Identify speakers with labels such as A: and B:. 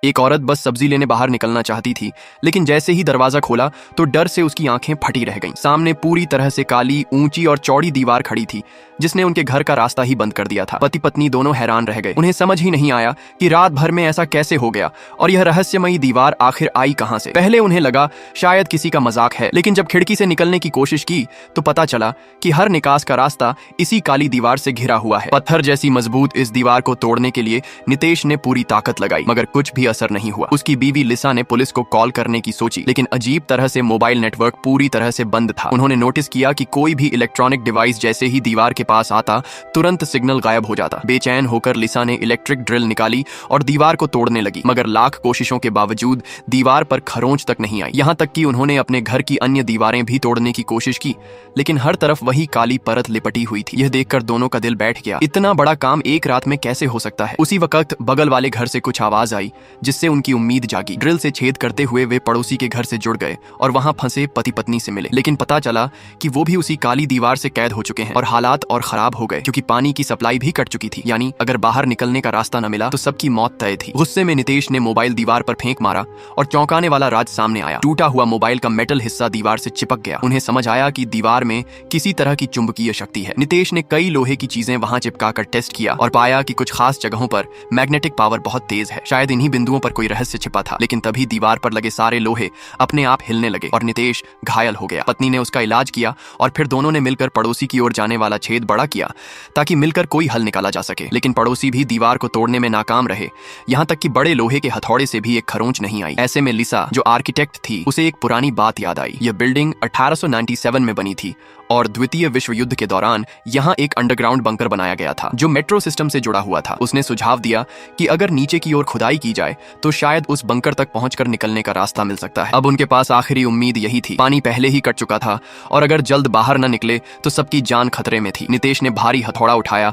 A: एक औरत बस सब्जी लेने बाहर निकलना चाहती थी, लेकिन जैसे ही दरवाजा खोला तो डर से उसकी आंखें फटी रह गईं। सामने पूरी तरह से काली, ऊंची और चौड़ी दीवार खड़ी थी, जिसने उनके घर का रास्ता ही बंद कर दिया था। पति पत्नी दोनों हैरान रह गए। उन्हें समझ ही नहीं आया कि रात भर में ऐसा कैसे हो गया और यह रहस्यमयी दीवार आखिर आई कहां से। पहले उन्हें लगा शायद किसी का मजाक है, लेकिन जब खिड़की से निकलने की कोशिश की तो पता चला कि हर निकास का रास्ता इसी काली दीवार से घिरा हुआ है। पत्थर जैसी मजबूत इस दीवार को तोड़ने के लिए नितेश ने पूरी ताकत लगाई, मगर कुछ भी असर नहीं हुआ। उसकी बीवी लिसा ने पुलिस को कॉल करने की सोची, लेकिन अजीब तरह से मोबाइल नेटवर्क पूरी तरह से बंद था। उन्होंने नोटिस किया कि कोई भी इलेक्ट्रॉनिक डिवाइस जैसे ही दीवार के पास आता, तुरंत सिग्नल गायब हो जाता। बेचैन होकर लिसा ने इलेक्ट्रिक ड्रिल निकाली और दीवार को तोड़ने लगी, मगर लाख कोशिशों के बावजूद दीवार पर खरोंच तक नहीं आई। यहाँ तक कि उन्होंने अपने घर की अन्य दीवारें भी तोड़ने की कोशिश की, लेकिन हर तरफ वही काली परत लिपटी हुई थी। यह देखकर दोनों का दिल बैठ गया। इतना बड़ा काम एक रात में कैसे हो सकता है। उसी वक्त बगल वाले घर से कुछ आवाज आई, जिससे उनकी उम्मीद जागी। ड्रिल से छेद करते हुए वे पड़ोसी के घर से जुड़ गए और वहां फंसे पति पत्नी से मिले, लेकिन पता चला कि वो भी उसी काली दीवार से कैद हो चुके हैं और हालात और खराब हो गए, क्योंकि पानी की सप्लाई भी कट चुकी थी। यानी अगर बाहर निकलने का रास्ता न मिला तो सबकी मौत तय थी। गुस्से में नितेश ने मोबाइल दीवार पर फेंक मारा और चौंकाने वाला राज सामने आया। टूटा हुआ मोबाइल का मेटल हिस्सा दीवार से चिपक गया। उन्हें समझ आया कि दीवार में किसी तरह की चुंबकीय शक्ति है। नितेश ने कई लोहे की चीजें वहां चिपकाकर टेस्ट किया और पाया कि कुछ खास जगहों पर मैग्नेटिक पावर बहुत तेज है। शायद इन्हीं बिंदुओं पर कोई रहस्य छिपा था। लेकिन तभी दीवार पर लगे सारे लोहे अपने आप हिलने लगे और नितेश घायल हो गया। पत्नी ने उसका इलाज किया और फिर दोनों ने मिलकर पड़ोसी की ओर जाने वाला छेद बड़ा किया, ताकि मिलकर कोई हल निकाला जा सके। लेकिन पड़ोसी भी दीवार को तोड़ने में नाकाम रहे, यहाँ तक कि बड़े लोहे के हथौड़े से भी एक खरोंच नहीं आई। ऐसे में लिसा, जो आर्किटेक्ट थी, उसे एक पुरानी बात याद आई। यह बिल्डिंग 1897 में बनी थी और द्वितीय विश्व युद्ध के दौरान यहाँ एक अंडरग्राउंड बंकर बनाया गया था, जो मेट्रो सिस्टम से जुड़ा हुआ था। उसने सुझाव दिया कि अगर नीचे की ओर खुदाई की जाए तो शायद उस बंकर तक पहुंचकर निकलने का रास्ता मिल सकता है। अब उनके पास आखिरी उम्मीद यही थी। पानी पहले ही कट चुका था और अगर जल्द बाहर न निकले तो सबकी जान खतरे में थी। नितेश ने भारी हथौड़ा उठाया